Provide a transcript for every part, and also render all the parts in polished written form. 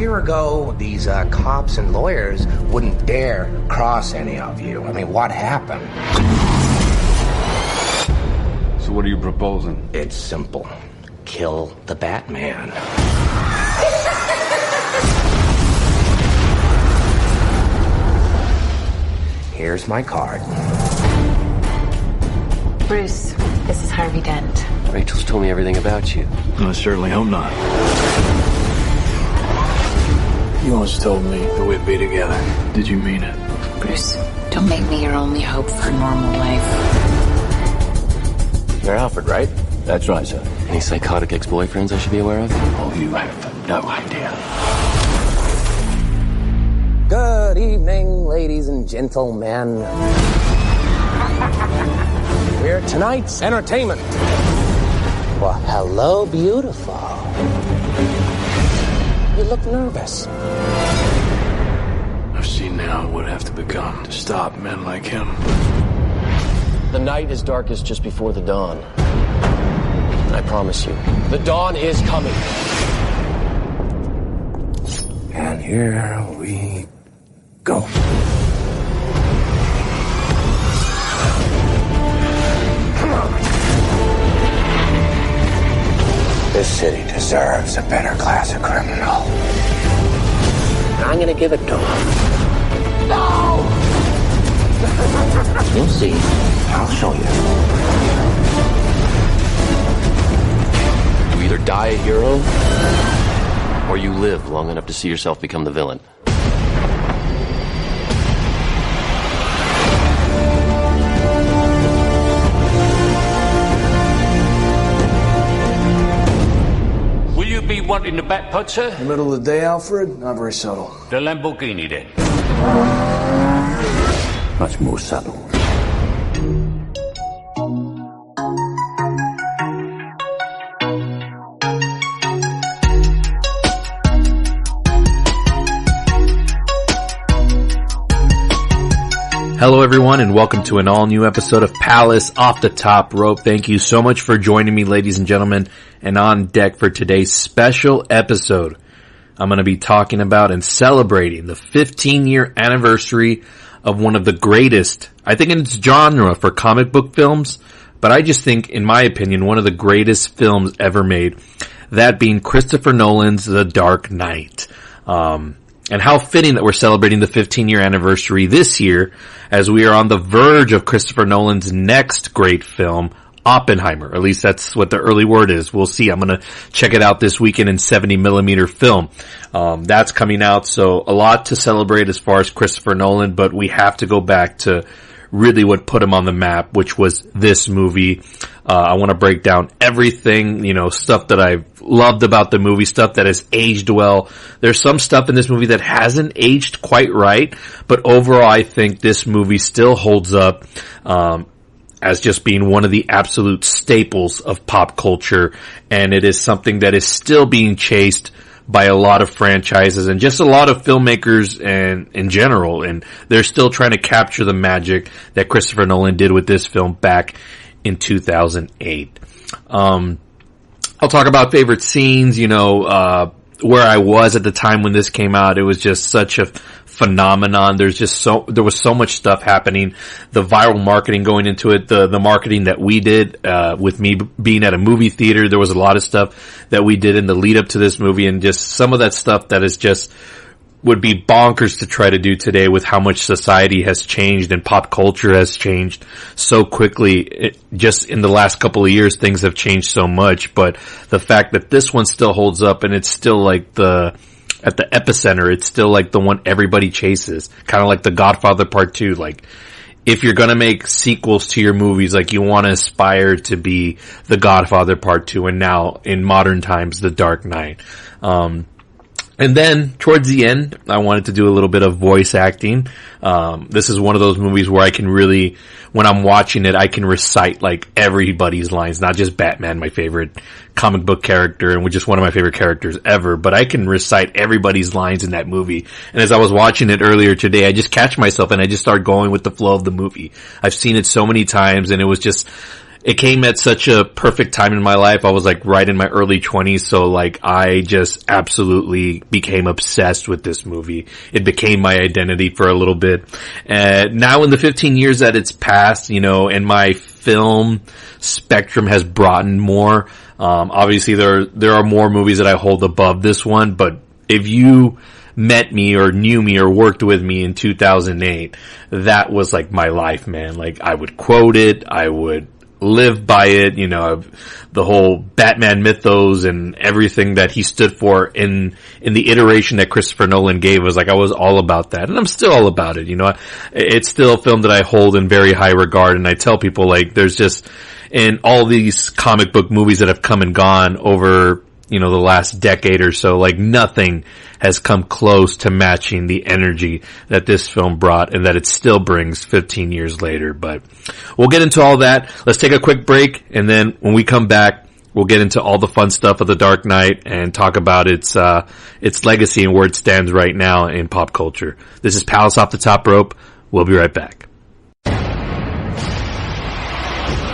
year ago, these cops and lawyers wouldn't dare cross any of you. I mean, what happened? So what are you proposing? It's simple. Kill the Batman. Here's my card. Bruce, this is Harvey Dent. Rachel's told me everything about you. I certainly hope not. You once told me that we'd be together. Did you mean it? Bruce, don't make me your only hope for a normal life. You're Alfred, right? That's right, sir. Any psychotic ex-boyfriends I should be aware of? Oh, you have no idea. Good evening, ladies and gentlemen. We're tonight's entertainment. Well, hello, beautiful. You look nervous. I've seen now what would have to become to stop men like him. The night is darkest just before the dawn. I promise you, the dawn is coming. And here we go. Come on. This city deserves a better class of criminal. I'm gonna give it to him. No! You'll see. I'll show you. You either die a hero, or you live long enough to see yourself become the villain. Will you be wanting the back putt, sir? In the middle of the day, Alfred? Not very subtle. The Lamborghini, then. Much more subtle. Hello everyone and welcome to an all new episode of Palace Off the Top Rope. Thank you so much for joining me, ladies and gentlemen, and on deck for today's special episode. I'm going to be talking about and celebrating the 15-year anniversary of one of the greatest, I think in its genre for comic book films, but I just think, in my opinion, one of the greatest films ever made, that being Christopher Nolan's The Dark Knight. And how fitting that we're celebrating the 15-year anniversary this year as we are on the verge of Christopher Nolan's next great film, Oppenheimer. At least that's what the early word is. We'll see. I'm going to check it out this weekend in 70mm film. That's coming out, so a lot to celebrate as far as Christopher Nolan, but we have to go back to really what put him on the map, which was this movie. I want to break down everything, stuff that I've loved about the movie, stuff that has aged well. There's some stuff in this movie that hasn't aged quite right, but overall I think this movie still holds up, as just being one of the absolute staples of pop culture, and it is something that is still being chased by a lot of franchises and just a lot of filmmakers and in general, and they're still trying to capture the magic that Christopher Nolan did with this film back in 2008. I'll talk about favorite scenes, where I was at the time when this came out. It was just such a phenomenon. There was so much stuff happening. The viral marketing going into it, the marketing that we did, with me being at a movie theater, there was a lot of stuff that we did in the lead up to this movie, and just some of that stuff that is just would be bonkers to try to do today with how much society has changed and pop culture has changed so quickly. Just in the last couple of years, things have changed so much, but the fact that this one still holds up and it's still like at the epicenter, it's still like the one everybody chases. Kind of like The Godfather Part 2. Like, if you're gonna make sequels to your movies, like, you want to aspire to be The Godfather Part 2, and now, in modern times, The Dark Knight. And then, towards the end, I wanted to do a little bit of voice acting. This is one of those movies where I can really, when I'm watching it, I can recite, like, everybody's lines, not just Batman, my favorite comic book character, and just one of my favorite characters ever, but I can recite everybody's lines in that movie. And as I was watching it earlier today, I just catch myself and I just start going with the flow of the movie. I've seen it so many times, and it was just, it came at such a perfect time in my life. I was like right in my early 20s. So like I just absolutely became obsessed with this movie. It became my identity for a little bit. Now in the 15 years that it's passed, and my film spectrum has broadened more. Obviously there are more movies that I hold above this one, but if you met me or knew me or worked with me in 2008, that was like my life, man. Like I would quote it, I would live by it, the whole Batman mythos and everything that he stood for in the iteration that Christopher Nolan gave us. Like I was all about that, and I'm still all about it. It's still a film that I hold in very high regard, and I tell people like there's just in all these comic book movies that have come and gone over the last decade or so, like nothing has come close to matching the energy that this film brought and that it still brings 15 years later. But we'll get into all that. Let's take a quick break, and then when we come back, we'll get into all the fun stuff of The Dark Knight and talk about its legacy and where it stands right now in pop culture. This is Palace Off the Top Rope. We'll be right back.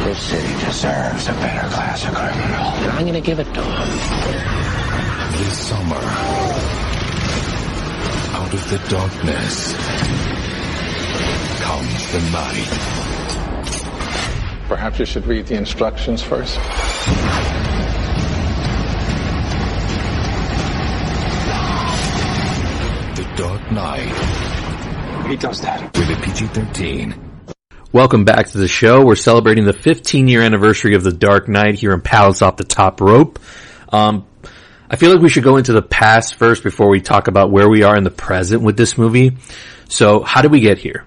This city deserves a better class of criminal. And I'm gonna give it to him. This summer, out of the darkness comes the night. Perhaps you should read the instructions first. The Dark Knight. He does that. With a PG-13. Welcome back to the show. We're celebrating the 15-year anniversary of The Dark Knight here in Palace Off the Top Rope. I feel like we should go into the past first before we talk about where we are in the present with this movie. So, how did we get here?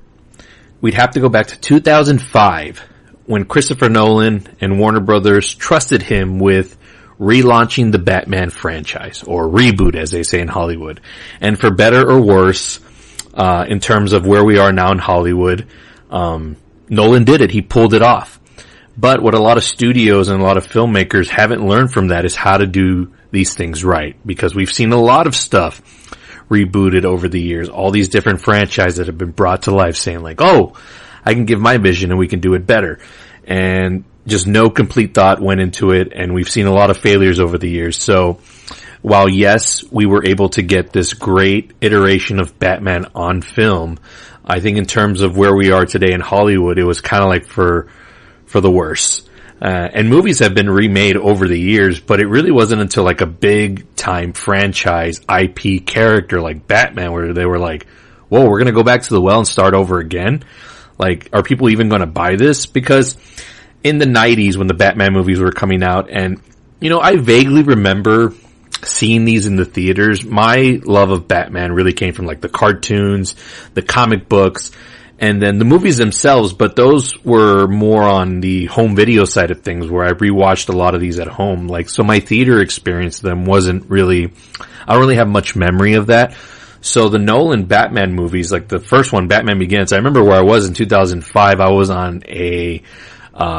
We'd have to go back to 2005 when Christopher Nolan and Warner Brothers trusted him with relaunching the Batman franchise, or reboot as they say in Hollywood. And for better or worse, in terms of where we are now in Hollywood, Nolan did it. He pulled it off. But what a lot of studios and a lot of filmmakers haven't learned from that is how to do these things right. Because we've seen a lot of stuff rebooted over the years. All these different franchises that have been brought to life saying like, oh, I can give my vision and we can do it better. And just no complete thought went into it. And we've seen a lot of failures over the years. So while yes, we were able to get this great iteration of Batman on film, I think in terms of where we are today in Hollywood, it was kind of like for the worse. And movies have been remade over the years, but it really wasn't until like a big time franchise IP character like Batman where they were like, whoa, we're going to go back to the well and start over again. Like, are people even going to buy this? Because in the 90s when the Batman movies were coming out, and I vaguely remember seeing these in the theaters, my love of Batman really came from like the cartoons, the comic books, and then the movies themselves, but those were more on the home video side of things where I rewatched a lot of these at home. Like, so my theater experience of them wasn't really, I don't really have much memory of that. So the Nolan Batman movies, like the first one, Batman Begins, I remember where I was in 2005. I was on a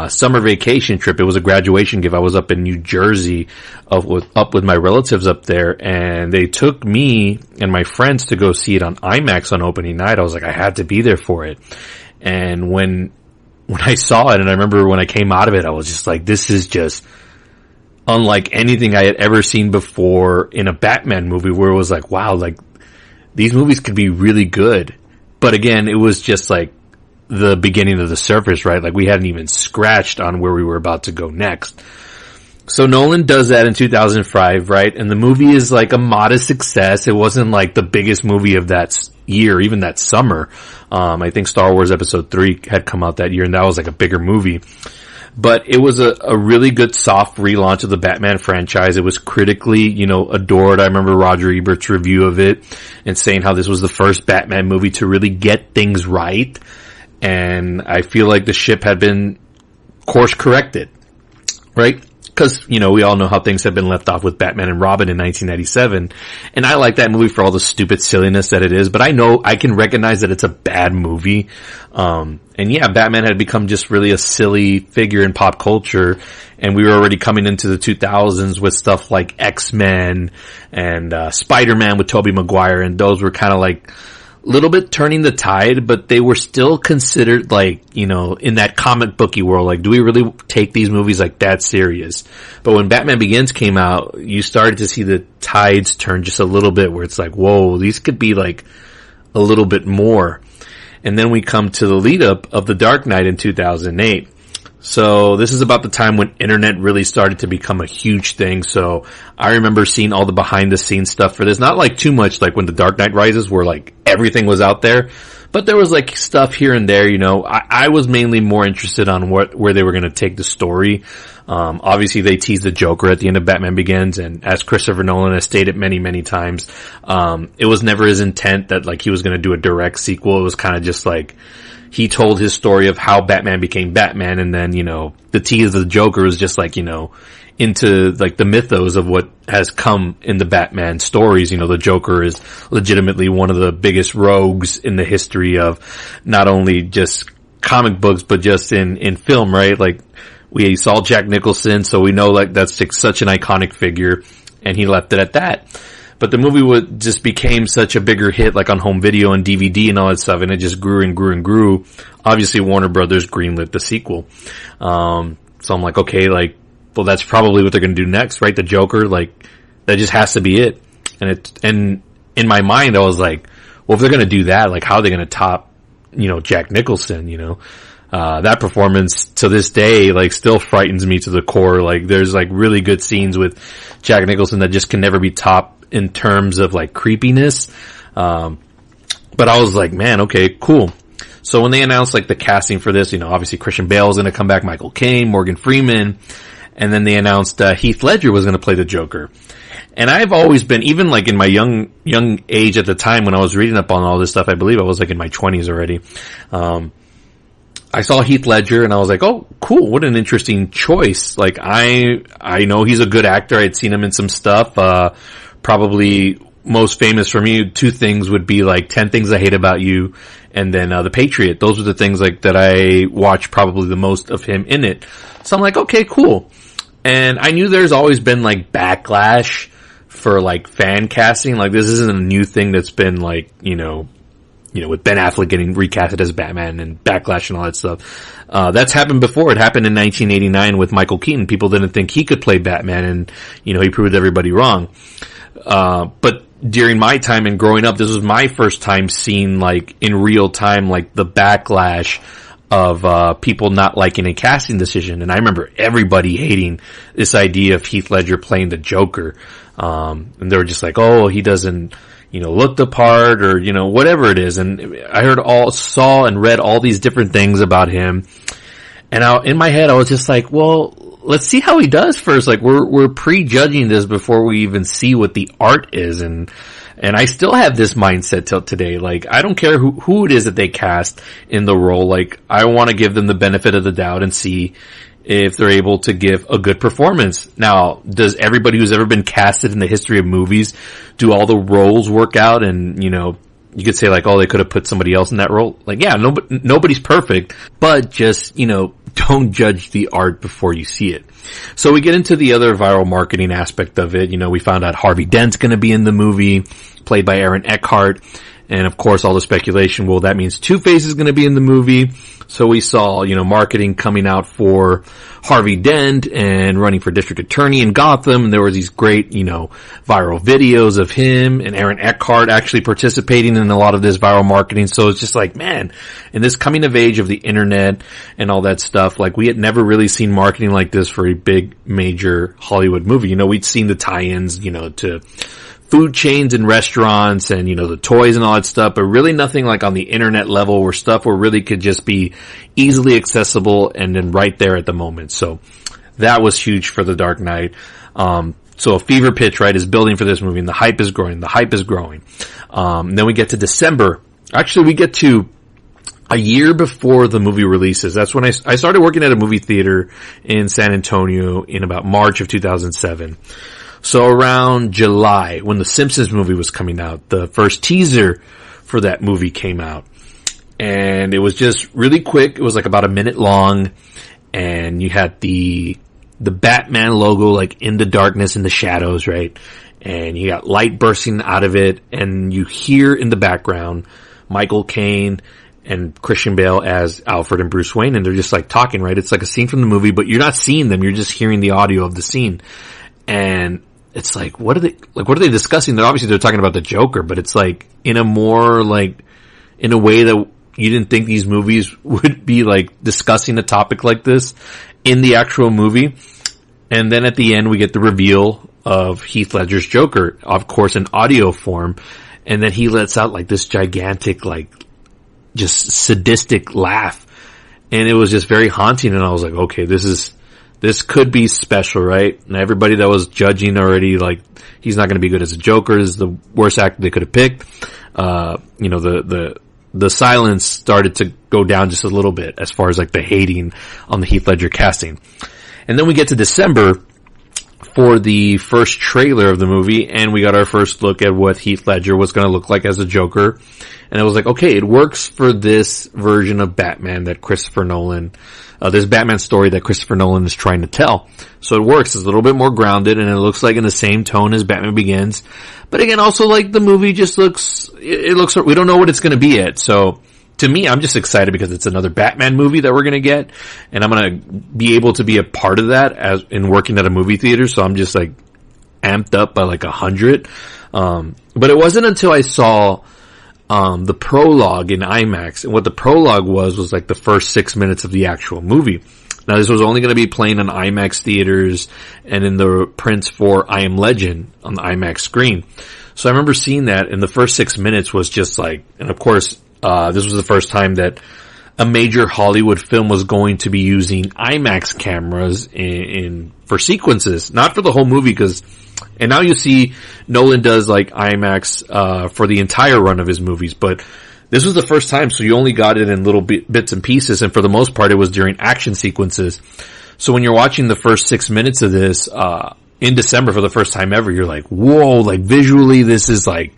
summer vacation trip. It was a graduation gift. I was up in New Jersey up with my relatives up there, and they took me and my friends to go see it on IMAX on opening night. I was like, I had to be there for it. And when I saw it, and I remember when I came out of it, I was just like, this is just unlike anything I had ever seen before in a Batman movie, where it was like, wow, like these movies could be really good. But again, it was just like the beginning of the surface, right? Like we hadn't even scratched on where we were about to go next. So Nolan does that in 2005, right? And the movie is like a modest success. It wasn't like the biggest movie of that year, even that summer. I think Star Wars Episode 3 had come out that year, and that was like a bigger movie. But it was a really good soft relaunch of the Batman franchise. It was critically, adored. I remember Roger Ebert's review of it and saying how this was the first Batman movie to really get things right. And I feel like the ship had been course corrected, right? Because, we all know how things have been left off with Batman and Robin in 1997. And I like that movie for all the stupid silliness that it is, but I know I can recognize that it's a bad movie. And yeah, Batman had become just really a silly figure in pop culture. And we were already coming into the 2000s with stuff like X-Men and Spider-Man with Tobey Maguire. And those were kind of like little bit turning the tide, but they were still considered like, you know, in that comic booky world, like, do we really take these movies like that serious? But when Batman Begins came out, you started to see the tides turn just a little bit, where it's like, whoa, these could be like a little bit more. And then we come to the lead up of The Dark Knight in 2008. So this is about the time when internet really started to become a huge thing. So I remember seeing all the behind the scenes stuff for this. Not like too much like when The Dark Knight Rises, where like everything was out there, but there was like stuff here and there, you know. I was mainly more interested on where they were going to take the story. Obviously they teased the Joker at the end of Batman Begins, and as Christopher Nolan has stated many, many times, it was never his intent that like he was going to do a direct sequel. It was kind of just like, he told his story of how Batman became Batman, and then, you know, the tease of the Joker was just like, you know, into like the mythos of what has come in the Batman stories. You know, the Joker is legitimately one of the biggest rogues in the history of not only just comic books, but just in film, right? Like, we saw Jack Nicholson, so we know like that's such an iconic figure, and he left it at that. But the movie just became such a bigger hit, like on home video and DVD and all that stuff, and it just grew and grew and grew. Obviously, Warner Brothers greenlit the sequel. So I'm like, okay, like, well, that's probably what they're going to do next, right? The Joker, like, that just has to be it. And in my mind, I was like, well, if they're going to do that, like, how are they going to top, you know, Jack Nicholson, you know? That performance to this day, like, still frightens me to the core. Like, there's like really good scenes with Jack Nicholson that just can never be topped in terms of like creepiness. But I was like, man, okay, cool. So when they announced like the casting for this, you know, obviously Christian Bale is going to come back, Michael Caine, Morgan Freeman, and then they announced Heath Ledger was going to play the Joker. And I've always been, even like in my young age at the time when I was reading up on all this stuff, I believe I was like in my 20s already. I saw Heath Ledger and I was like, oh, cool. What an interesting choice. Like, I know he's a good actor. I'd seen him in some stuff. Probably most famous for me, two things would be like 10 Things I Hate About You and then The Patriot. Those are the things like that I watched probably the most of him in it. So I'm like, okay, cool. And I knew there's always been like backlash for like fan casting. Like, this isn't a new thing that's been like, you know, with Ben Affleck getting recasted as Batman and backlash and all that stuff. That's happened before. It happened in 1989 with Michael Keaton. People didn't think he could play Batman, and, you know, he proved everybody wrong. But during my time and growing up, this was my first time seeing, like, in real time, like, the backlash of, people not liking a casting decision. And I remember everybody hating this idea of Heath Ledger playing the Joker. And they were just like, oh, he doesn't, you know, look the part, or, you know, whatever it is. And I saw and read all these different things about him. And in my head, I was just like, well, let's see how he does first. Like, we're prejudging this before we even see what the art is. And I still have this mindset till today. Like, I don't care who it is that they cast in the role. Like, I want to give them the benefit of the doubt and see if they're able to give a good performance. Now, does everybody who's ever been casted in the history of movies, do all the roles work out? And, you know, you could say like, oh, they could have put somebody else in that role. Like, yeah, nobody's perfect, but just, you know, don't judge the art before you see it. So we get into the other viral marketing aspect of it. You know, we found out Harvey Dent's going to be in the movie, played by Aaron Eckhart. And of course, all the speculation, well, that means Two-Face is going to be in the movie. So we saw, you know, marketing coming out for Harvey Dent and running for district attorney in Gotham. And there was these great, you know, viral videos of him and Aaron Eckhart actually participating in a lot of this viral marketing. So it's just like, man, in this coming of age of the internet and all that stuff, like, we had never really seen marketing like this for a big major Hollywood movie. You know, we'd seen the tie-ins, you know, to food chains and restaurants and, you know, the toys and all that stuff, but really nothing like on the internet level where stuff where really could just be easily accessible and then right there at the moment. So that was huge for The Dark Knight. So a fever pitch, right, is building for this movie, and the hype is growing. Then we get to December. Actually, we get to a year before the movie releases. That's when I started working at a movie theater in San Antonio in about March of 2007. So around July, when the Simpsons movie was coming out, the first teaser for that movie came out. And it was just really quick. It was like about a minute long. And you had the Batman logo like in the darkness, in the shadows, right? And you got light bursting out of it. And you hear in the background Michael Caine and Christian Bale as Alfred and Bruce Wayne, and they're just like talking, right? It's like a scene from the movie, but you're not seeing them, you're just hearing the audio of the scene. And it's like, what are they discussing? They're talking about the Joker, but it's like in a more like, in a way that you didn't think these movies would be like discussing a topic like this in the actual movie. And then at the end we get the reveal of Heath Ledger's Joker, of course in audio form. And then he lets out like this gigantic, like just sadistic laugh. And it was just very haunting. And I was like, okay, this could be special, right? And everybody that was judging already, like, he's not going to be good as a Joker. This is the worst actor they could have picked. The silence started to go down just a little bit as far as like the hating on the Heath Ledger casting. And then we get to December for the first trailer of the movie, and we got our first look at what Heath Ledger was going to look like as a Joker. And I was like, okay, it works for this version of Batman that Christopher Nolan, this Batman story that Christopher Nolan is trying to tell. So it works. It's a little bit more grounded, and it looks like in the same tone as Batman Begins. But again, also like the movie just looks, we don't know what it's going to be yet. So to me, I'm just excited because it's another Batman movie that we're going to get, and I'm going to be able to be a part of that as in working at a movie theater. So I'm just like amped up by like 100. But it wasn't until I saw the prologue in IMAX, and what the prologue was like the first 6 minutes of the actual movie. Now this was only going to be playing on IMAX theaters and in the prints for I Am Legend on the IMAX screen. So I remember seeing that, and the first 6 minutes was just like, and of course, this was the first time that a major Hollywood film was going to be using IMAX cameras for sequences, not for the whole movie, and now you see Nolan does like IMAX, for the entire run of his movies, but this was the first time, so you only got it in little bits and pieces, and for the most part it was during action sequences. So when you're watching the first 6 minutes of this, in December for the first time ever, you're like, whoa, like visually this is like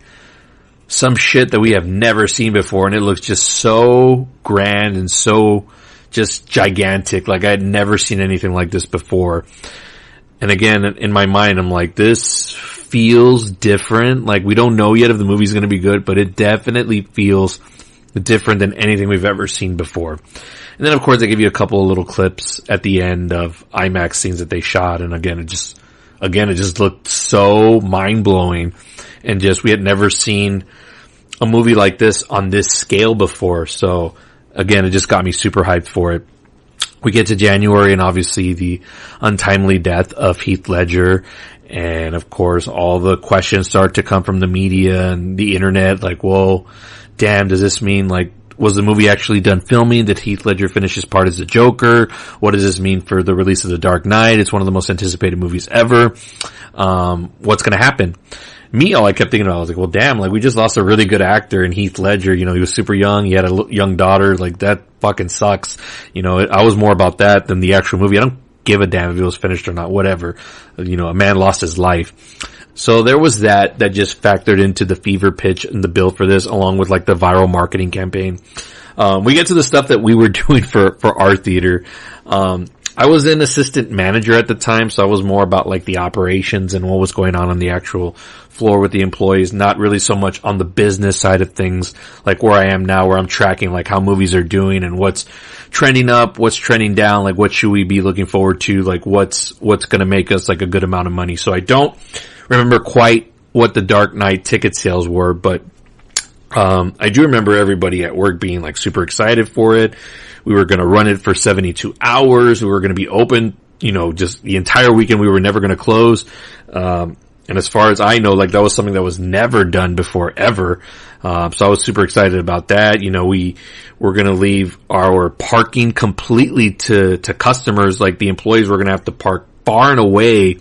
some shit that we have never seen before, and it looks just so grand and so just gigantic. Like I had never seen anything like this before. And again, in my mind, I'm like, this feels different. Like we don't know yet if the movie's going to be good, but it definitely feels different than anything we've ever seen before. And then of course they give you a couple of little clips at the end of IMAX scenes that they shot. And again, it just looked so mind blowing, and just, we had never seen a movie like this on this scale before. So again, it just got me super hyped for it. We get to January, and obviously the untimely death of Heath Ledger. And of course, all the questions start to come from the media and the internet. Like, whoa, damn, does this mean like, was the movie actually done filming? Did Heath Ledger finish his part as the Joker? What does this mean for the release of The Dark Knight? It's one of the most anticipated movies ever. What's going to happen? All I kept thinking about, I was like, well, damn, like we just lost a really good actor in Heath Ledger. You know, he was super young. He had a young daughter. Like that fucking sucks. You know, I was more about that than the actual movie. I don't give a damn if it was finished or not, whatever. You know, a man lost his life. So there was that just factored into the fever pitch and the bill for this, along with like the viral marketing campaign. We get to the stuff that we were doing for our theater. I was an assistant manager at the time, so I was more about like the operations and what was going on the actual floor with the employees, not really so much on the business side of things, like where I am now, where I'm tracking like how movies are doing and what's trending up, what's trending down, like what should we be looking forward to, like what's going to make us like a good amount of money. So I don't remember quite what the Dark Knight ticket sales were, but I do remember everybody at work being like super excited for it. We were going to run it for 72 hours. We were going to be open, you know, just the entire weekend. We were never going to close. And as far as I know, like that was something that was never done before ever. So I was super excited about that. You know, we were going to leave our parking completely to customers. Like the employees were going to have to park far and away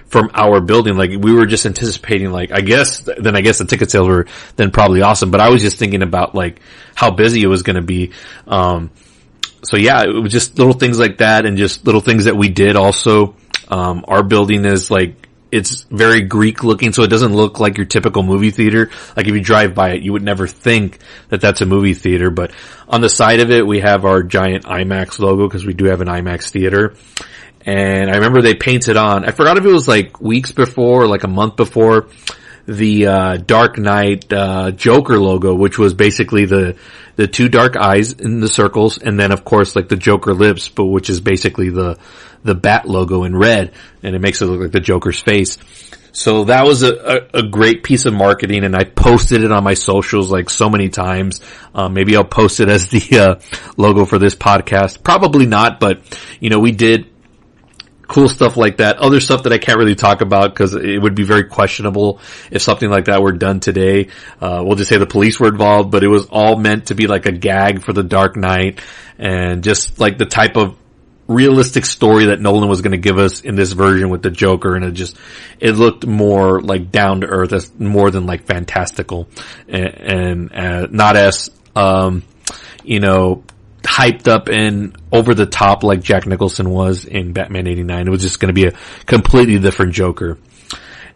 from our building. Like we were just anticipating, like, I guess the ticket sales were then probably awesome, but I was just thinking about like how busy it was going to be. So yeah, it was just little things like that, and just little things that we did also. Our building is like, it's very Greek looking, so it doesn't look like your typical movie theater. Like if you drive by it, you would never think that that's a movie theater, but on the side of it, we have our giant IMAX logo, because we do have an IMAX theater. And I remember they painted on, I forgot if it was like weeks before or like a month before, the Dark Knight Joker logo, which was basically the two dark eyes in the circles, and then of course like the Joker lips, but which is basically the bat logo in red, and it makes it look like the Joker's face. So that was a great piece of marketing, and I posted it on my socials like so many times. Maybe I'll post it as the logo for this podcast. Probably not, but we did cool stuff like that. Other stuff that I can't really talk about because it would be very questionable if something like that were done today. We'll just say the police were involved, but it was all meant to be like a gag for the Dark Knight, and just like the type of realistic story that Nolan was going to give us in this version with the Joker, and it looked more like down to earth, as more than like fantastical, and not as hyped up and over the top like Jack Nicholson was in Batman '89. It was just going to be a completely different Joker.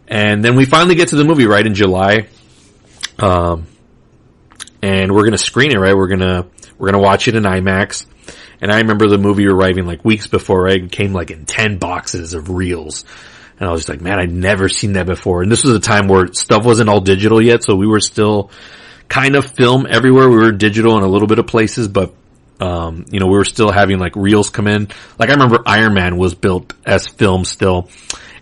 And then we finally get to the movie right in July, and we're going to screen it, right? We're going to watch it in IMAX. And I remember the movie arriving like weeks before, right? It came like in 10 boxes of reels. And I was just like, man, I'd never seen that before. And this was a time where stuff wasn't all digital yet, so we were still kind of film everywhere. We were digital in a little bit of places, but, we were still having like reels come in. Like I remember Iron Man was built as film still.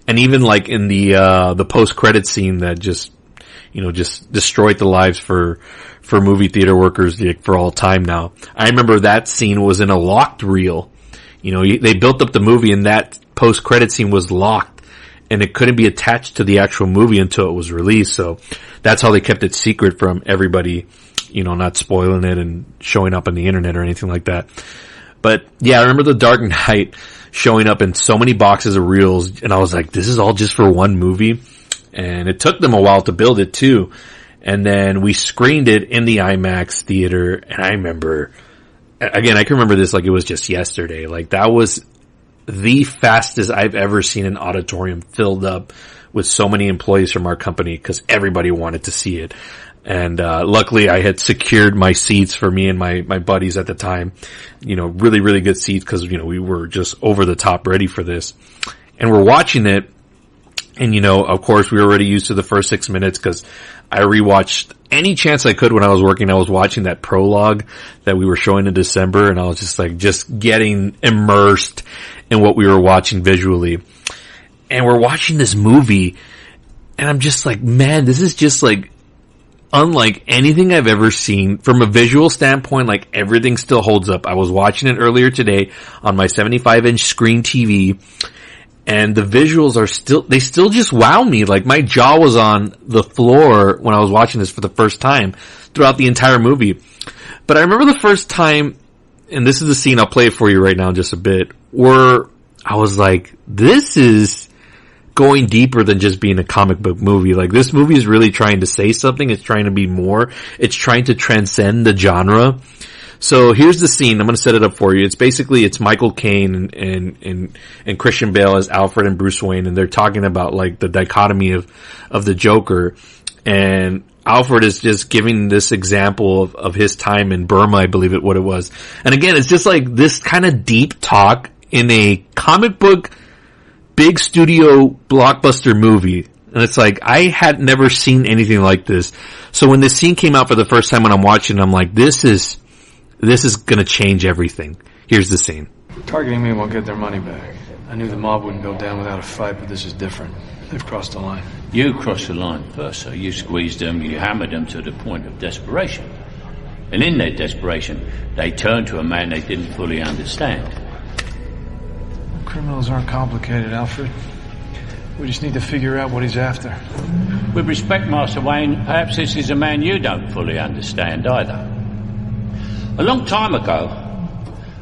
And even like in the post-credit scene that just destroyed the lives for movie theater workers for all time now. I remember that scene was in a locked reel. They built up the movie and that post-credit scene was locked and it couldn't be attached to the actual movie until it was released. So that's how they kept it secret from everybody, not spoiling it and showing up on the internet or anything like that. But yeah, I remember the Dark Knight showing up in so many boxes of reels, and I was like, this is all just for one movie. And it took them a while to build it too. And then we screened it in the IMAX theater, and I remember, again, I can remember this like it was just yesterday. Like that was the fastest I've ever seen an auditorium filled up with so many employees from our company because everybody wanted to see it. And luckily I had secured my seats for me and my buddies at the time, really, really good seats because, we were just over the top ready for this. And we're watching it. And, of course, we were already used to the first 6 minutes because I rewatched any chance I could when I was working. I was watching that prologue that we were showing in December, and I was just getting immersed in what we were watching visually. And we're watching this movie, and I'm just like, man, this is just like unlike anything I've ever seen. From a visual standpoint, like everything still holds up. I was watching it earlier today on my 75-inch screen TV. And the visuals they still just wow me. Like my jaw was on the floor when I was watching this for the first time throughout the entire movie. But I remember the first time, and this is the scene, I'll play it for you right now in just a bit, where I was like, this is going deeper than just being a comic book movie. Like this movie is really trying to say something. It's trying to be more. It's trying to transcend the genre. So here's the scene. I'm going to set it up for you. It's Michael Caine and Christian Bale as Alfred and Bruce Wayne, and they're talking about like the dichotomy of the Joker. And Alfred is just giving this example of his time in Burma, I believe what it was. And again, it's just like this kind of deep talk in a comic book, big studio blockbuster movie. And it's like, I had never seen anything like this. So when this scene came out for the first time when I'm watching, I'm like, this is gonna change everything. Here's the scene. Targeting me won't get their money back. I knew the mob wouldn't go down without a fight, but this is different. They've crossed the line. You crossed the line first, so you squeezed them, you hammered them to the point of desperation. And in that desperation, they turned to a man they didn't fully understand. Criminals aren't complicated, Alfred. We just need to figure out what he's after. With respect, Master Wayne, perhaps this is a man you don't fully understand either. A long time ago,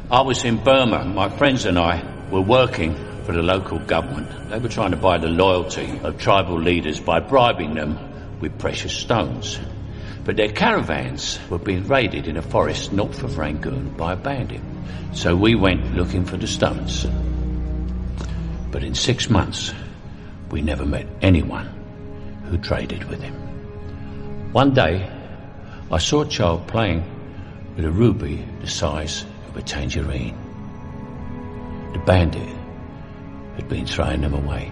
I was in Burma. My friends and I were working for the local government. They were trying to buy the loyalty of tribal leaders by bribing them with precious stones. But their caravans were being raided in a forest north of Rangoon by a bandit. So we went looking for the stones. But in 6 months, we never met anyone who traded with him. One day, I saw a child playing with a ruby the size of a tangerine. The bandit had been throwing them away.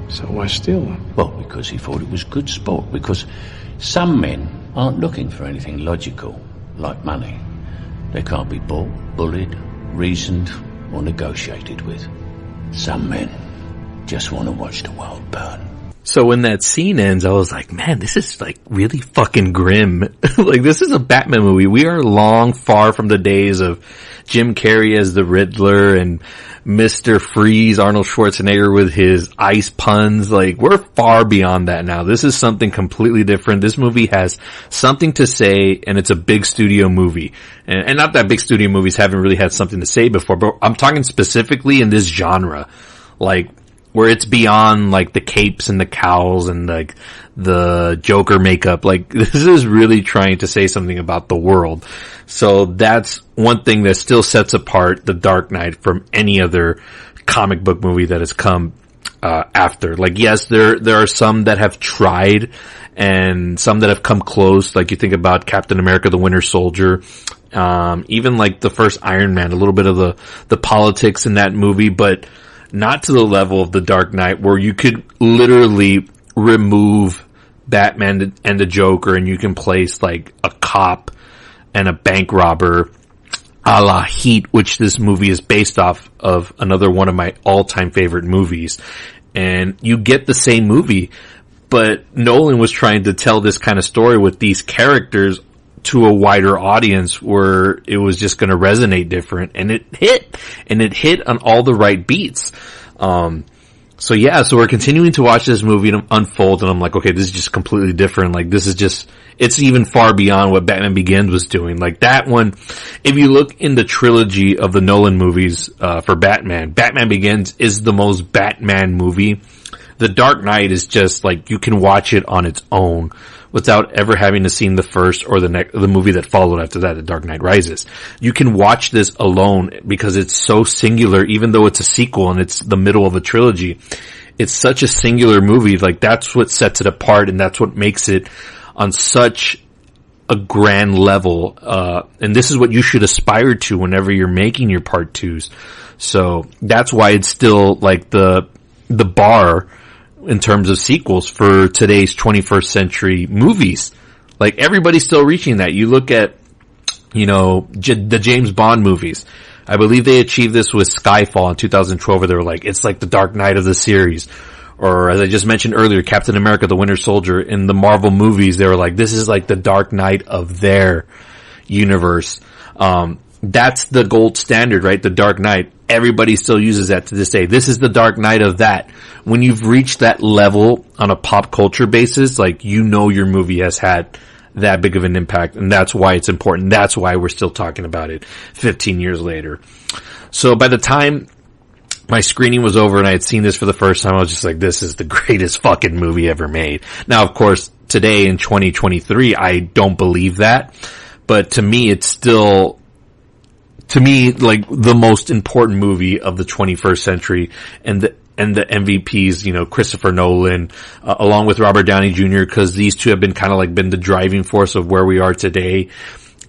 So why steal them? Well, because he thought it was good sport. Because some men aren't looking for anything logical, like money. They can't be bought, bullied, reasoned, or negotiated with. Some men just want to watch the world burn. So when that scene ends, I was like, man, this is like really fucking grim. Like, this is a Batman movie. We are long far from the days of Jim Carrey as the Riddler and Mr. Freeze, Arnold Schwarzenegger with his ice puns. Like, we're far beyond that now. This is something completely different. This movie has something to say, and it's a big studio movie. And not that big studio movies haven't really had something to say before, but I'm talking specifically in this genre. Like, where it's beyond like the capes and the cowls and like the Joker makeup. Like, this is really trying to say something about the world. So that's one thing that still sets apart The Dark Knight from any other comic book movie that has come after. Like, yes, there are some that have tried and some that have come close. Like, you think about Captain America, the Winter Soldier, even like the first Iron Man, a little bit of the politics in that movie, but not to the level of The Dark Knight, where you could literally remove Batman and the Joker and you can place like a cop and a bank robber, a la Heat, which this movie is based off of, another one of my all-time favorite movies. And you get the same movie, but Nolan was trying to tell this kind of story with these characters to a wider audience where it was just going to resonate different, and it hit on all the right beats. So we're continuing to watch this movie unfold, and I'm like, okay, this is just completely different. Like, this is just, it's even far beyond what Batman Begins was doing. Like, that one, if you look in the trilogy of the Nolan movies, for Batman Begins is the most Batman movie. The Dark Knight is just like, you can watch it on its own without ever having to see the first or the movie that followed after that, The Dark Knight Rises. You can watch this alone because it's so singular, even though it's a sequel and it's the middle of a trilogy. It's such a singular movie. Like, that's what sets it apart, and that's what makes it on such a grand level. And this is what you should aspire to whenever you're making your part twos. So that's why it's still like the bar in terms of sequels for today's 21st century movies. Like, everybody's still reaching that. You look at, the James Bond movies. I believe they achieved this with Skyfall in 2012, where they were like, it's like the Dark Knight of the series. Or, as I just mentioned earlier, Captain America, the Winter Soldier. In the Marvel movies, they were like, this is like the Dark Knight of their universe. That's the gold standard, right? The Dark Knight. Everybody still uses that to this day. This is the Dark Knight of that. When you've reached that level on a pop culture basis, like, your movie has had that big of an impact, and that's why it's important. That's why we're still talking about it 15 years later. So by the time my screening was over and I had seen this for the first time, I was just like, this is the greatest fucking movie ever made. Now, of course, today in 2023, I don't believe that, but to me, it's still, like, the most important movie of the 21st century, and the MVPs, Christopher Nolan, along with Robert Downey Jr., because these two have been been the driving force of where we are today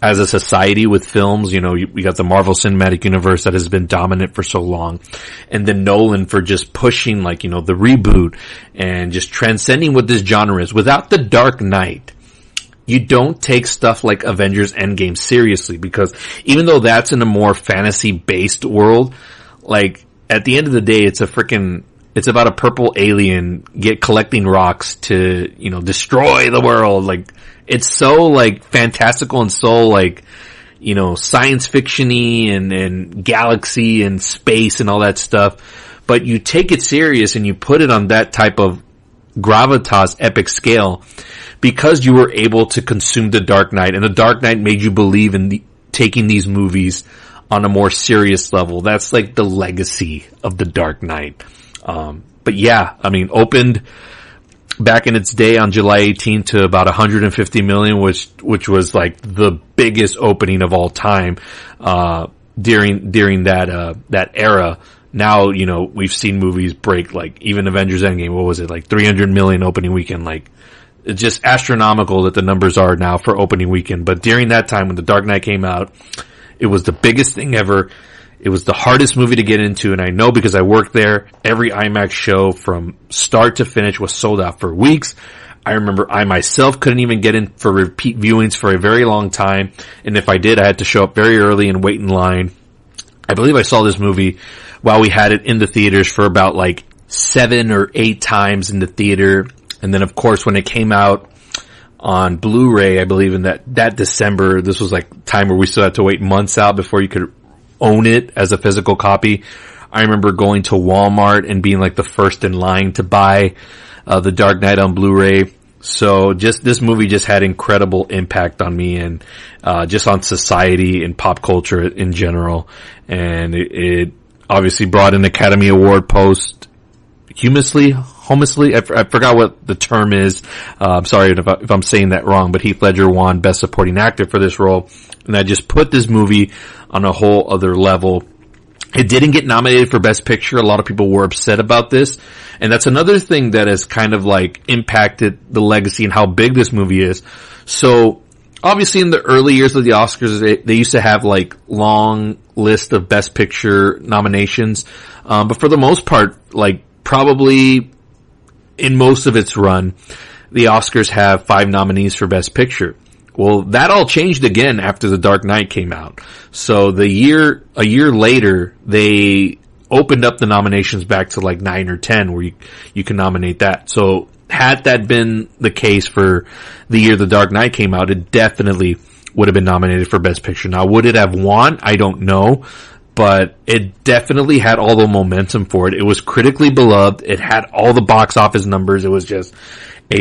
as a society with films. We got the Marvel Cinematic Universe that has been dominant for so long, and then Nolan for just pushing, the reboot and just transcending what this genre is. Without The Dark Knight, you don't take stuff like Avengers Endgame seriously, because even though that's in a more fantasy-based world, like, at the end of the day, it's about a purple alien collecting rocks to, destroy the world. Like, it's so, fantastical and so, science fiction-y and galaxy and space and all that stuff. But you take it serious and you put it on that type of gravitas epic scale, because you were able to consume The Dark Knight, and The Dark Knight made you believe in taking these movies on a more serious level. That's like the legacy of The Dark Knight. But yeah, opened back in its day on July 18th to about 150 million, which was like the biggest opening of all time, during that era. Now, we've seen movies break, like, even Avengers Endgame, what was it, like 300 million opening weekend. Like, it's just astronomical that the numbers are now for opening weekend. But during that time, when The Dark Knight came out, it was the biggest thing ever. It was the hardest movie to get into, and I know because I worked there. Every IMAX show from start to finish was sold out for weeks. I remember I myself couldn't even get in for repeat viewings for a very long time, and if I did, I had to show up very early and wait in line. I believe I saw this movie while we had it in the theaters for about like 7 or 8 times in the theater, and then of course when it came out on Blu-ray, I believe in that December, this was like time where we still had to wait months out before you could own it as a physical copy. I remember going to Walmart and being like the first in line to buy The Dark Knight on Blu-ray. So just this movie just had incredible impact on me and just on society and pop culture in general. And it obviously brought an Academy Award posthumously. I forgot what the term is. I'm sorry if I'm saying that wrong, but Heath Ledger won Best Supporting Actor for this role. And I just put this movie on a whole other level. It didn't get nominated for Best Picture. A lot of people were upset about this. And that's another thing that has kind of like impacted the legacy and how big this movie is. So obviously in the early years of the Oscars, they used to have like long list of Best Picture nominations. But for the most part, like probably in most of its run, the Oscars have 5 nominees for Best Picture. Well, that all changed again after The Dark Knight came out. So a year later, they opened up the nominations back to like 9 or 10 where you can nominate that. So had that been the case for the year The Dark Knight came out, it definitely would have been nominated for Best Picture. Now, would it have won? I don't know. But it definitely had all the momentum for it. It was critically beloved. It had all the box office numbers. It was just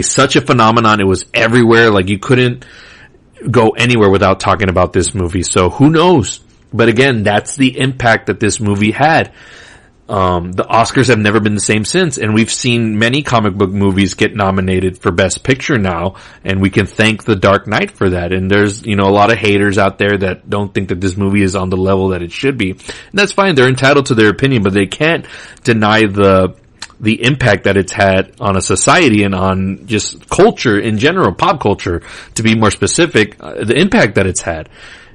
such a phenomenon. It was everywhere. Like you couldn't go anywhere without talking about this movie. So who knows? But again, that's the impact that this movie had. The Oscars have never been the same since, and we've seen many comic book movies get nominated for Best Picture now, and we can thank The Dark Knight for that. And there's, a lot of haters out there that don't think that this movie is on the level that it should be. And that's fine. They're entitled to their opinion, but they can't deny the impact that it's had on a society and on just culture in general, pop culture, to be more specific, the impact that it's had.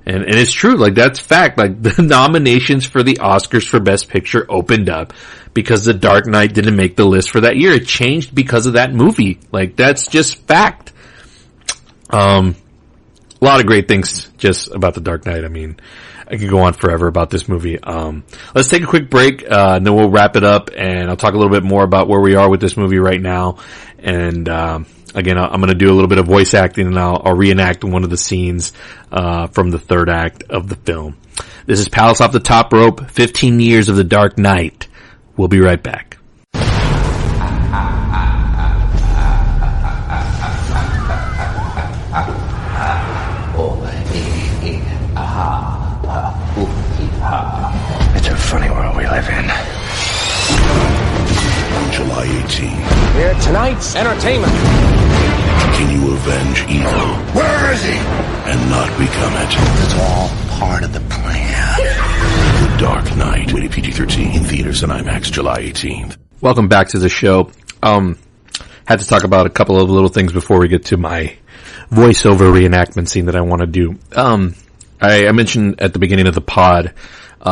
And it's true, like that's fact, like the nominations for the Oscars for Best Picture opened up because The Dark Knight didn't make the list for that year. It changed because of that movie. Like that's just fact. A lot of great things just about The Dark Knight. I mean, I could go on forever about this movie. Let's take a quick break, and then we'll wrap it up and I'll talk a little bit more about where we are with this movie right now. And, again, I'm going to do a little bit of voice acting and I'll reenact one of the scenes, from the third act of the film. This is Palace Off the Top Rope, 15 years of The Dark Knight. We'll be right back. It's a funny world we live in. On July 18, We're tonight's entertainment. can you avenge evil? Where is he? And not become it? It's all part of the plan. The Dark Knight, rated PG-13, in theaters and IMAX July 18th. Welcome back to the show. Had to talk about a couple of little things before we get to my voiceover reenactment scene that I want to do. I mentioned at the beginning of the pod,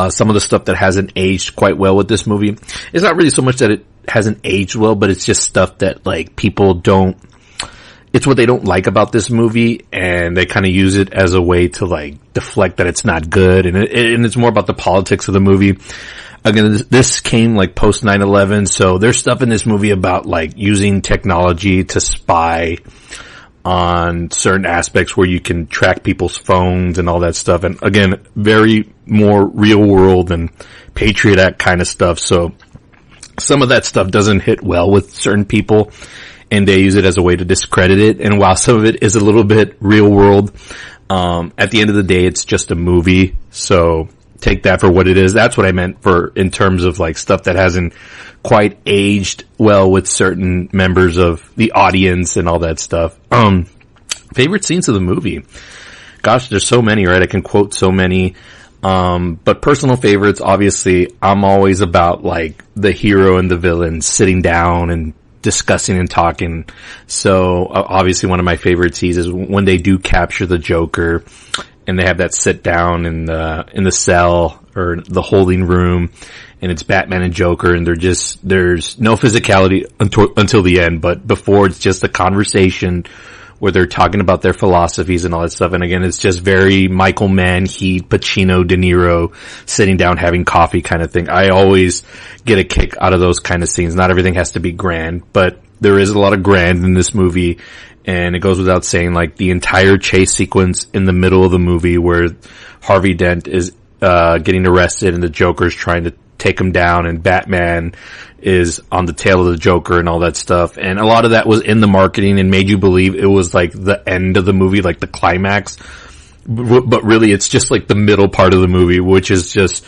some of the stuff that hasn't aged quite well with this movie. It's not really so much that it hasn't aged well, but it's just stuff that like people don't, it's what they don't like about this movie, and they kind of use it as a way to like deflect that it's not good, and it's more about the politics of the movie. Again, this came like post 9/11, so there's stuff in this movie about like using technology to spy on certain aspects where you can track people's phones and all that stuff. And again, very more real world and Patriot Act kind of stuff. So some of that stuff doesn't hit well with certain people, and they use it as a way to discredit it. And while some of it is a little bit real world, at the end of the day, it's just a movie. So take that for what it is. That's what I meant for in terms of like stuff that hasn't quite aged well with certain members of the audience and all that stuff. Favorite scenes of the movie. Gosh, there's so many, right? I can quote so many. But personal favorites, obviously, I'm always about like the hero and the villain sitting down and discussing and talking. So obviously one of my favorite scenes is when they do capture the Joker and they have that sit down in the cell, or the holding room, and it's Batman and Joker, and there's no physicality until the end, but before it's just a conversation where they're talking about their philosophies and all that stuff. And again, it's just very Michael Mann, Heat, Pacino, De Niro sitting down having coffee kind of thing. I always get a kick out of those kind of scenes. Not everything has to be grand, but there is a lot of grand in this movie. And it goes without saying, like, the entire chase sequence in the middle of the movie where Harvey Dent is getting arrested and the Joker's trying to take him down, and Batman is on the tail of the Joker and all that stuff. And a lot of that was in the marketing and made you believe it was like the end of the movie, like the climax. But really it's just like the middle part of the movie, which is just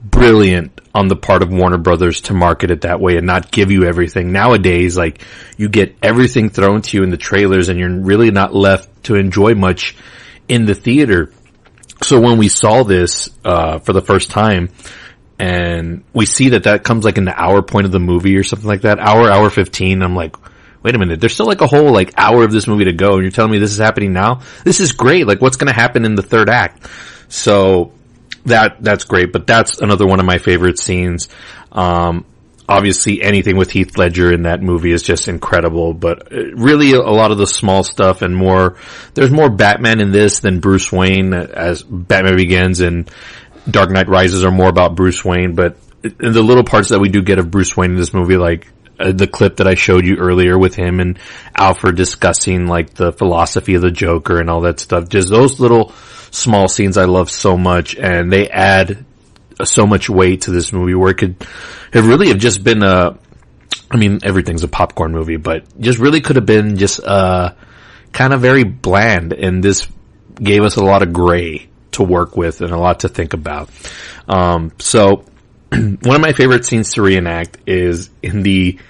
brilliant on the part of Warner Brothers to market it that way and not give you everything. Nowadays, like, you get everything thrown to you in the trailers and you're really not left to enjoy much in the theater. So when we saw this for the first time, and we see that comes like in the hour point of the movie or something like that, hour 15, I'm like, wait a minute, there's still like a whole like hour of this movie to go, and you're telling me this is happening now? This is great. Like, what's going to happen in the third act? So that's great, but that's another one of my favorite scenes. Obviously anything with Heath Ledger in that movie is just incredible, but really a lot of the small stuff and there's more Batman in this than Bruce Wayne, as Batman Begins and Dark Knight Rises are more about Bruce Wayne. But in the little parts that we do get of Bruce Wayne in this movie, like the clip that I showed you earlier with him and Alfred discussing like the philosophy of the Joker and all that stuff, just those little small scenes I love so much, and they add so much weight to this movie where it could have really have just been everything's a popcorn movie, but just really could have been just kind of very bland, and this gave us a lot of gray to work with and a lot to think about. So one of my favorite scenes to reenact is in the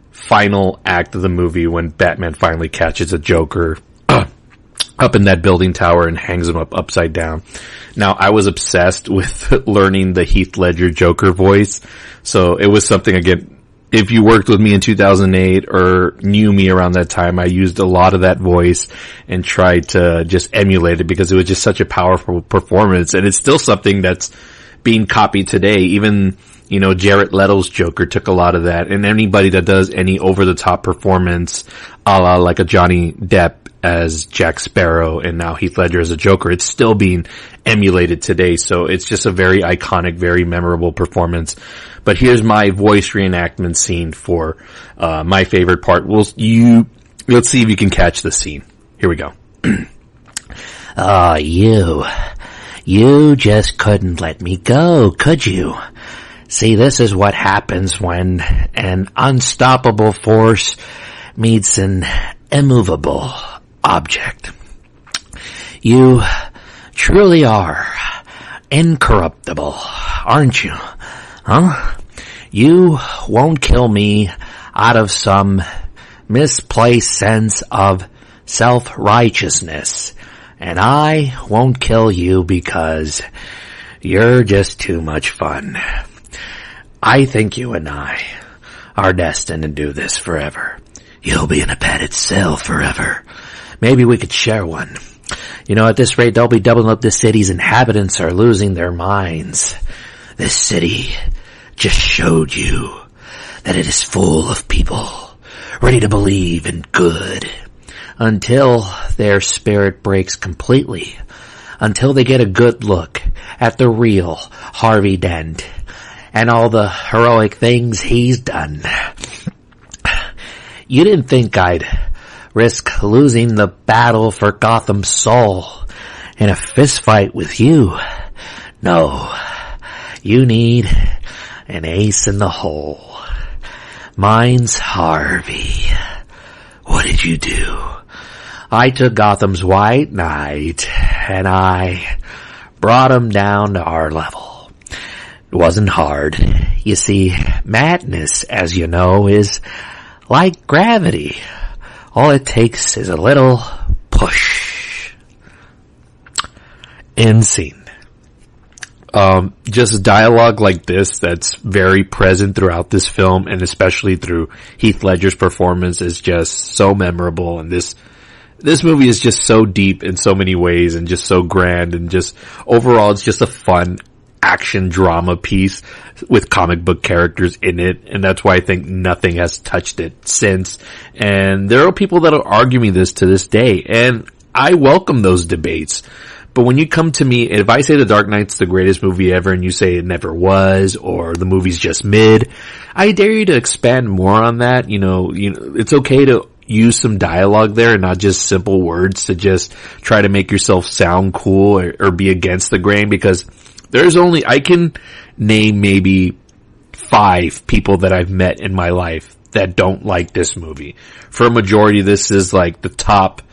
final act of the movie when Batman finally catches a Joker up in that building tower and hangs him up upside down. Now, I was obsessed with learning the Heath Ledger Joker voice. So it was something, again, if you worked with me in 2008 or knew me around that time, I used a lot of that voice and tried to just emulate it because it was just such a powerful performance. And it's still something that's being copied today. Even, Jared Leto's Joker took a lot of that. And anybody that does any over-the-top performance, a la like a Johnny Depp as Jack Sparrow and now Heath Ledger as a Joker, it's still being emulated today. So it's just a very iconic, very memorable performance. But here's my voice reenactment scene for my favorite part. Let's see if you can catch the scene. Here we go. You just couldn't let me go, could you? See, this is what happens when an unstoppable force meets an immovable object. You truly are incorruptible, aren't you? Huh? You won't kill me out of some misplaced sense of self-righteousness, and I won't kill you because you're just too much fun. I think you and I are destined to do this forever. You'll be in a padded cell forever. Maybe we could share one. At this rate, they'll be doubling up the city's inhabitants are losing their minds. This city just showed you that it is full of people ready to believe in good until their spirit breaks completely, until they get a good look at the real Harvey Dent and all the heroic things he's done. You didn't think I'd risk losing the battle for Gotham's soul in a fistfight with you. No, you need an ace in the hole. Mine's Harvey. What did you do? I took Gotham's White Knight and I brought him down to our level. It wasn't hard. You see, madness, as you know, is like gravity. All it takes is a little push. End scene. Just dialogue like this that's very present throughout this film, and especially through Heath Ledger's performance, is just so memorable. And this movie is just so deep in so many ways and just so grand, and just overall it's just a fun action drama piece with comic book characters in it, and that's why I think nothing has touched it since. And there are people that are arguing this to this day, and I welcome those debates. But when you come to me, if I say The Dark Knight's the greatest movie ever and you say it never was, or the movie's just mid, I dare you to expand more on that. You know, it's okay to use some dialogue there and not just simple words to just try to make yourself sound cool or be against the grain, because I can name maybe 5 people that I've met in my life that don't like this movie. For a majority, this is like the top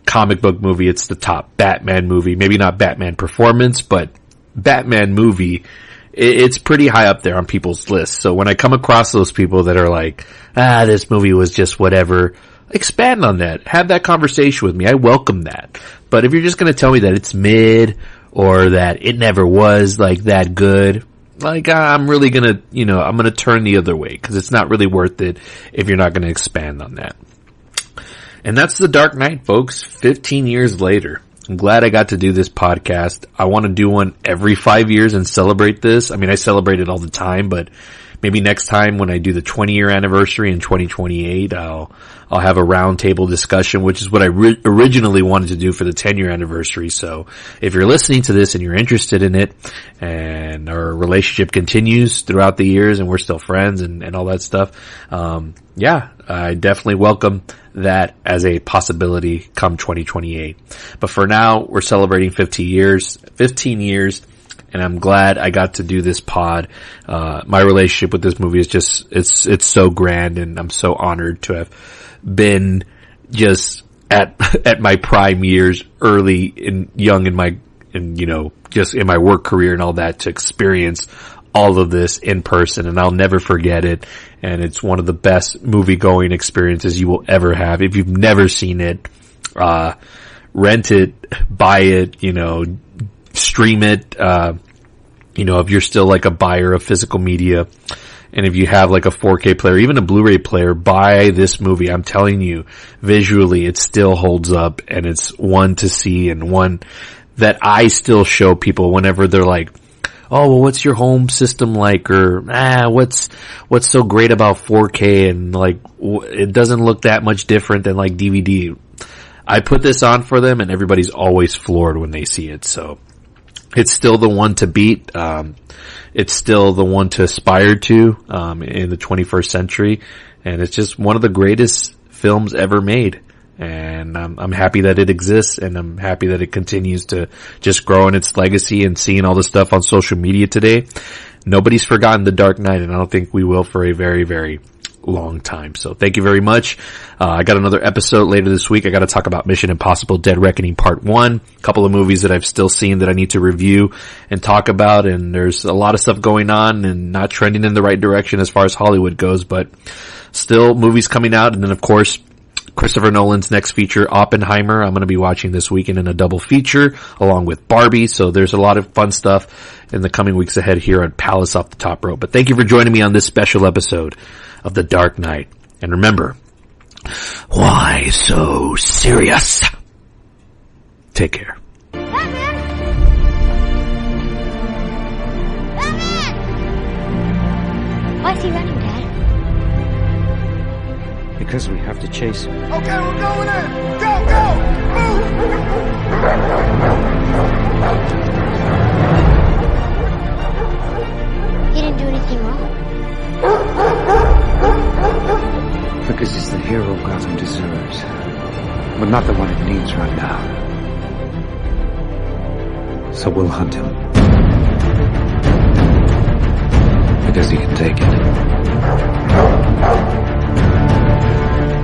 comic book movie. It's the top Batman movie. Maybe not Batman performance, but Batman movie. It's pretty high up there on people's lists. So when I come across those people that are like, this movie was just whatever, expand on that. Have that conversation with me. I welcome that. But if you're just going to tell me that it's mid or that it never was like that good, like I'm really going to, I'm going to turn the other way, because it's not really worth it if you're not going to expand on that. And that's The Dark Knight, folks. 15 years later. I'm glad I got to do this podcast. I want to do one every 5 years and celebrate this. I mean, I celebrate it all the time, but maybe next time when I do the 20-year anniversary in 2028, I'll have a roundtable discussion, which is what I originally wanted to do for the 10-year anniversary. So if you're listening to this and you're interested in it, and our relationship continues throughout the years and we're still friends and all that stuff, I definitely welcome that as a possibility come 2028. But for now, we're celebrating 15 years, and I'm glad I got to do this pod. My relationship with this movie is just, it's so grand, and I'm so honored to have been just at my prime years, young in my work career and all that, to experience all of this in person, and I'll never forget it. And it's one of the best movie-going experiences you will ever have. If you've never seen it, rent it, buy it, stream it, if you're still like a buyer of physical media, and if you have like a 4K player, even a Blu-ray player, buy this movie. I'm telling you, visually it still holds up, and it's one to see, and one that I still show people whenever they're like, oh, well, what's your home system like? Or, what's so great about 4K? And like, it doesn't look that much different than like DVD. I put this on for them, and everybody's always floored when they see it. So it's still the one to beat. It's still the one to aspire to, in the 21st century. And it's just one of the greatest films ever made. And I'm happy that it exists, and I'm happy that it continues to just grow in its legacy. And seeing all the stuff on social media today, nobody's forgotten The Dark Knight, and I don't think we will for a very, very long time. So thank you very much. I got another episode later this week. I got to talk about Mission Impossible Dead Reckoning Part 1. A couple of movies that I've still seen that I need to review and talk about. And there's a lot of stuff going on and not trending in the right direction as far as Hollywood goes, but still movies coming out. And then, of course, Christopher Nolan's next feature, Oppenheimer, I'm going to be watching this weekend in a double feature along with Barbie. So there's a lot of fun stuff in the coming weeks ahead here on Palace Off the Top Rope. But thank you for joining me on this special episode of The Dark Knight. And remember, why so serious? Take care. Batman! Why is he running, Dad? Because we have to chase him. Okay, we're going in! Go, go! Move! He didn't do anything wrong. Because he's the hero Gotham deserves. But not the one it needs right now. So we'll hunt him. Because he can take it.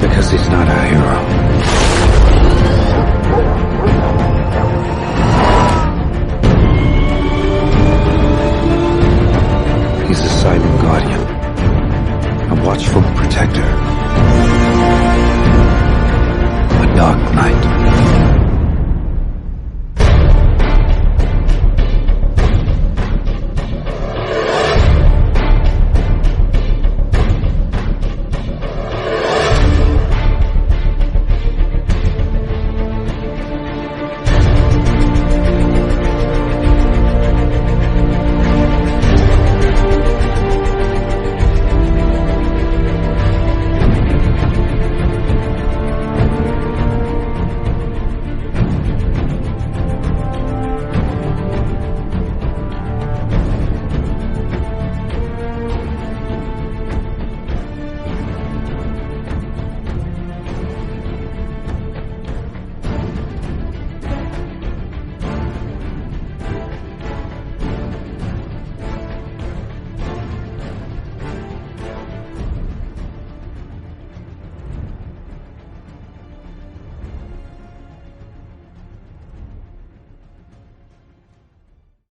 Because he's not a hero.